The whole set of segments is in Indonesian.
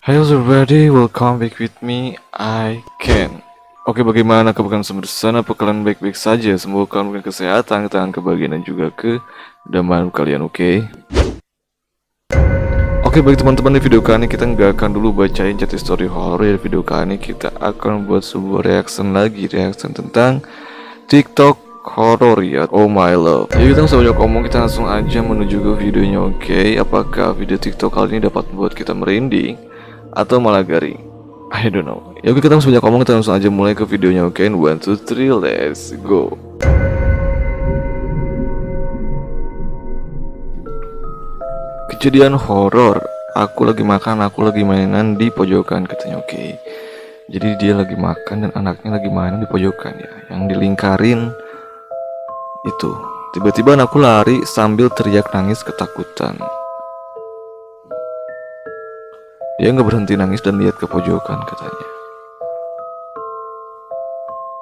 Hello everybody, welcome back with me, I Can. Oke, bagaimana kabar kalian semua di sana? Apa kalian baik-baik saja? Semoga kalian memberikan kesehatan, kebahagiaan dan juga kedamaian kalian, oke? Oke, bagi teman-teman, di video kali ini kita nggak akan dulu bacain chat story horror. Di video kali ini kita akan buat sebuah reaction tentang TikTok horror ya. Oh my love. Jadi kita nggak usah banyak ngomong, kita langsung aja menuju ke videonya, oke? Apakah video TikTok kali ini dapat membuat kita merinding atau malah garing? I don't know. Ya oke, kita langsung banyak ngomong, kita langsung aja mulai ke videonya, oke? 1, 2, 3, let's go. Kejadian horor. Aku lagi makan, aku lagi mainan di pojokan katanya, oke? Jadi dia lagi makan dan anaknya lagi mainan di pojokan ya, yang dilingkarin itu. Tiba-tiba anakku lari sambil teriak nangis ketakutan. Dia nggak berhenti nangis dan lihat ke pojokan katanya.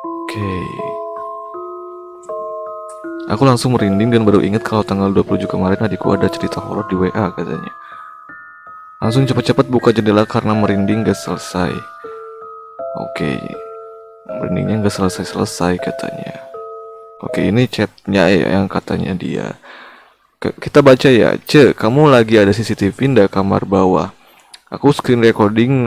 Oke. Aku langsung merinding dan baru ingat kalau tanggal 27 kemarin adikku ada cerita horor di WA katanya. Langsung cepat-cepat buka jendela karena merinding gak selesai. Oke. Merindingnya gak selesai-selesai katanya. Oke, ini chatnya ya yang katanya dia. Kita baca ya. Kamu lagi ada CCTV ndak kamar bawah? Aku screen recording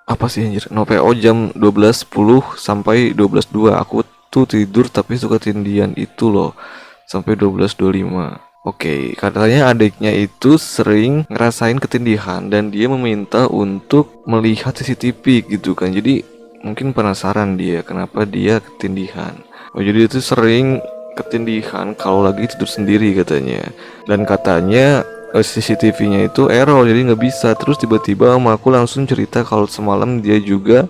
apa sih anjir? No PO jam 12.10 sampai 12.02. Aku tuh tidur tapi suka tindian itu loh sampai 12.25. Oke, katanya adiknya itu sering ngerasain ketindihan dan dia meminta untuk melihat CCTV gitu kan. Jadi mungkin penasaran dia kenapa dia ketindihan. Oh, jadi itu sering ketindihan kalau lagi tidur sendiri katanya. Dan katanya CCTV-nya itu error jadi nggak bisa. Terus tiba-tiba sama aku langsung cerita kalau semalam dia juga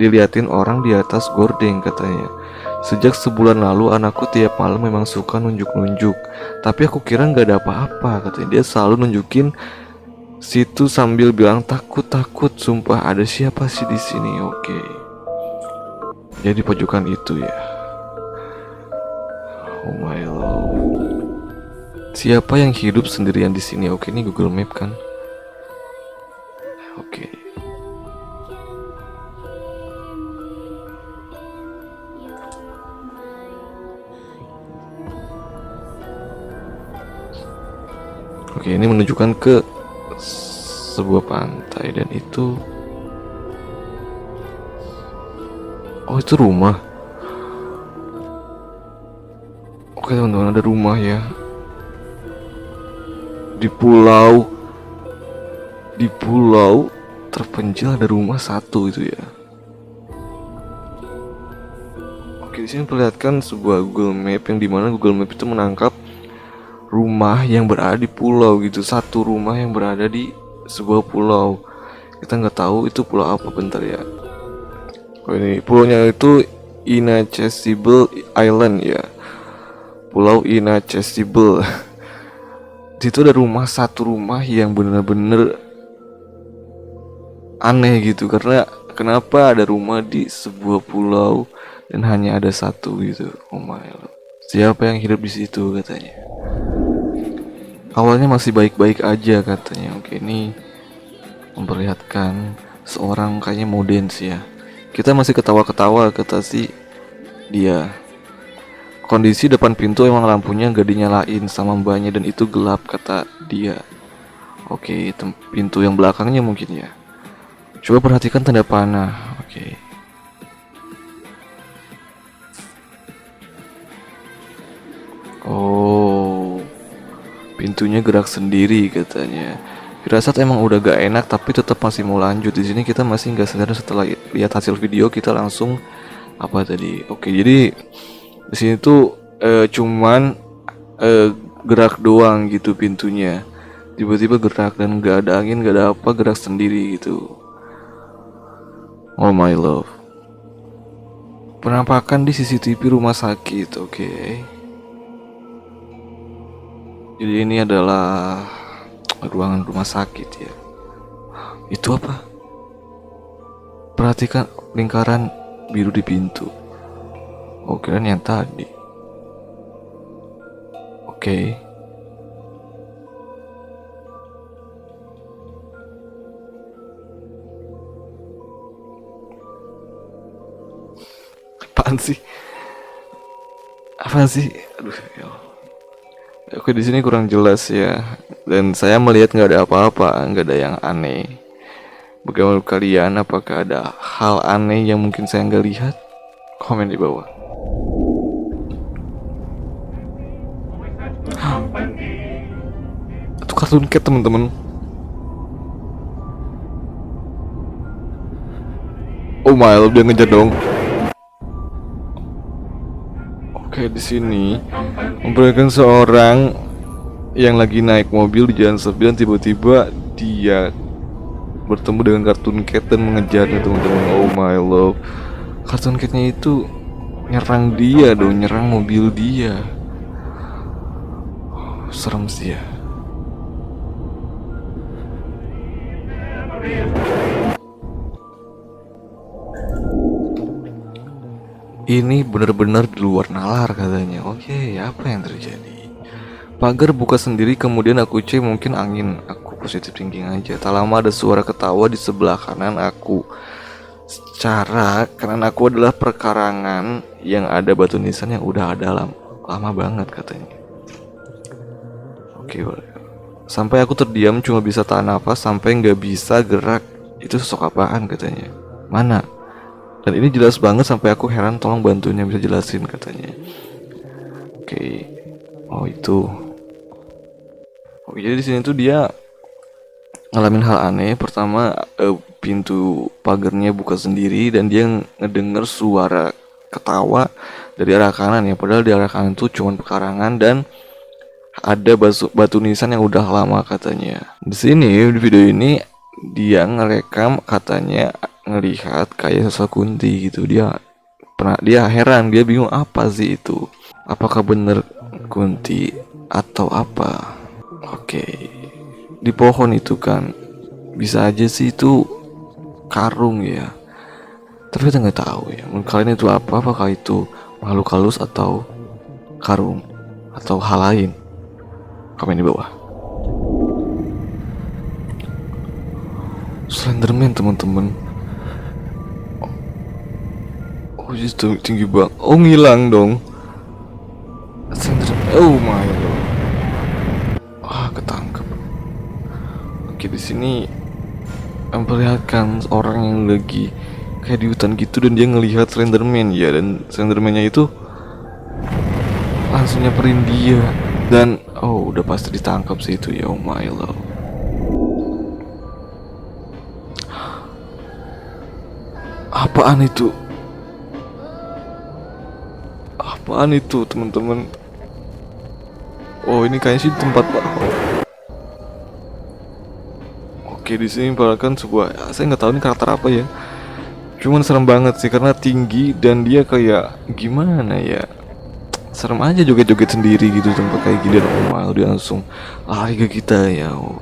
diliatin orang di atas gordeng katanya. Sejak sebulan lalu anakku tiap malam memang suka nunjuk-nunjuk. Tapi aku kira nggak ada apa-apa katanya. Dia selalu nunjukin situ sambil bilang takut, sumpah ada siapa sih di sini. Oke. Jadi pojokan itu ya. Oh my lord. Siapa yang hidup sendirian di sini? Oke, ini Google Map kan. Oke. Oke, ini menunjukkan ke sebuah pantai dan itu. Oh, itu rumah. Oke teman-teman, ada rumah ya di pulau terpencil, ada rumah satu itu ya. Oke, di sini perlihatkan sebuah Google Map yang dimana Google Map itu menangkap rumah yang berada di pulau gitu, satu rumah yang berada di sebuah pulau. Kita nggak tahu itu pulau apa, bentar ya. Oh, ini pulaunya itu Inaccessible Island ya, Pulau Inaccessible. Di situ ada satu rumah yang bener-bener aneh gitu, karena kenapa ada rumah di sebuah pulau dan hanya ada satu gitu. Oh my god. Siapa yang hidup di situ katanya. Awalnya masih baik-baik aja katanya. Oke, ini memperlihatkan seorang kayaknya mau dance ya. Kita masih ketawa-ketawa kata si dia. Kondisi depan pintu emang lampunya gak dinyalain sama mbaknya dan itu gelap kata dia. Oke, pintu yang belakangnya mungkin ya. Coba perhatikan tanda panah. Oke. Oh, pintunya gerak sendiri katanya. Firasat emang udah gak enak tapi tetap masih mau lanjut. Di sini kita masih nggak sadar setelah lihat hasil video kita langsung apa tadi. Oke, jadi di sini tuh cuman gerak doang gitu pintunya. Tiba-tiba gerak dan gak ada angin, gak ada apa, gerak sendiri gitu. Oh my love. Penampakan di CCTV rumah sakit, oke. Jadi ini adalah ruangan rumah sakit ya. Itu apa? Perhatikan lingkaran biru di pintu. Oh, kirain yang tadi. Oke. Apaan sih? Apaan sih? Aduh, ya Allah. Oke, di sini kurang jelas ya. Dan saya melihat nggak ada apa-apa, nggak ada yang aneh. Bagaimana kalian? Apakah ada hal aneh yang mungkin saya nggak lihat? Komen di bawah. Itu kartun cat teman-teman. Oh my love, dia ngejar dong. Oke, di sini memperlihatkan seorang yang lagi naik mobil di jalan sepi dan tiba-tiba dia bertemu dengan kartun cat dan mengejarnya teman-teman. Oh my love, kartun catnya itu nyerang dia dong, nyerang mobil dia. Serem sih ya. Ini benar-benar di luar nalar katanya. Oke, apa yang terjadi? Pagar buka sendiri, kemudian aku cek, mungkin angin. Aku positif thinking aja. Tak lama ada suara ketawa di sebelah kanan aku. Secara kanan aku adalah perkarangan yang ada batu nisan yang udah ada lama banget katanya. Oke, sampai aku terdiam, cuma bisa tahan nafas sampai nggak bisa gerak. Itu sosok apaan katanya? Mana? Dan ini jelas banget sampai aku heran, tolong bantunya bisa jelasin katanya. Oke. Oh itu. Oh jadi di sini tuh dia ngalamin hal aneh. Pertama pintu pagarnya buka sendiri dan dia ngedenger suara ketawa dari arah kanan ya. Padahal di arah kanan tuh cuman pekarangan dan ada batu nisan yang udah lama katanya. Di sini di video ini dia ngerekam katanya ngelihat kayak sosok Kunti gitu. Dia heran, dia bingung apa sih itu. Apakah bener Kunti atau apa? Oke. Di pohon itu kan bisa aja sih itu karung ya. Tapi kita nggak tahu ya. Menurut kalian itu apa? Apakah itu makhluk halus atau karung atau hal lain? Komen di bawah. Slenderman teman-teman. Oh itu tinggi banget. Oh ngilang dong. Slenderman. Oh my god. Wah ketangkep. Oke di sini memperlihatkan orang yang lagi kayak di hutan gitu dan dia ngelihat Slenderman ya, dan Slendermannya itu langsung nyamperin dia dan oh udah pasti ditangkap sih itu ya. Oh my love. Apaan itu? Apaan itu teman-teman? Oh ini kayaknya sih tempat Pak. Oke di sini bahkan sebuah, saya nggak tahu ini karakter apa ya. Cuman serem banget sih karena tinggi dan dia kayak gimana ya? Serem aja joget-joget sendiri gitu tempat kayak gini. Oh my, dia langsung lari ke kita ya. Oh.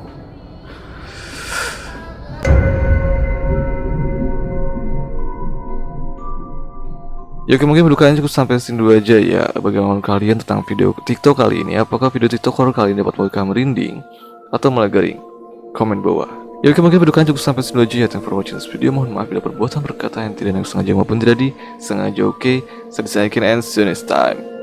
Ya oke, mungkin kalian cukup sampai sini dulu aja ya. Bagaimana kalian tentang video TikTok kali ini? Apakah video TikTok horror kali ini dapat membuat kalian merinding atau malah garing? Komen bawah. Ya oke, mungkin video kalian cukup sampai sini dulu aja ya. Thank you for watching this video. Mohon maaf bila perbuatan berkata yang tidak sengaja maupun tidak disengaja. Oke, saya disayangkan and see you next time.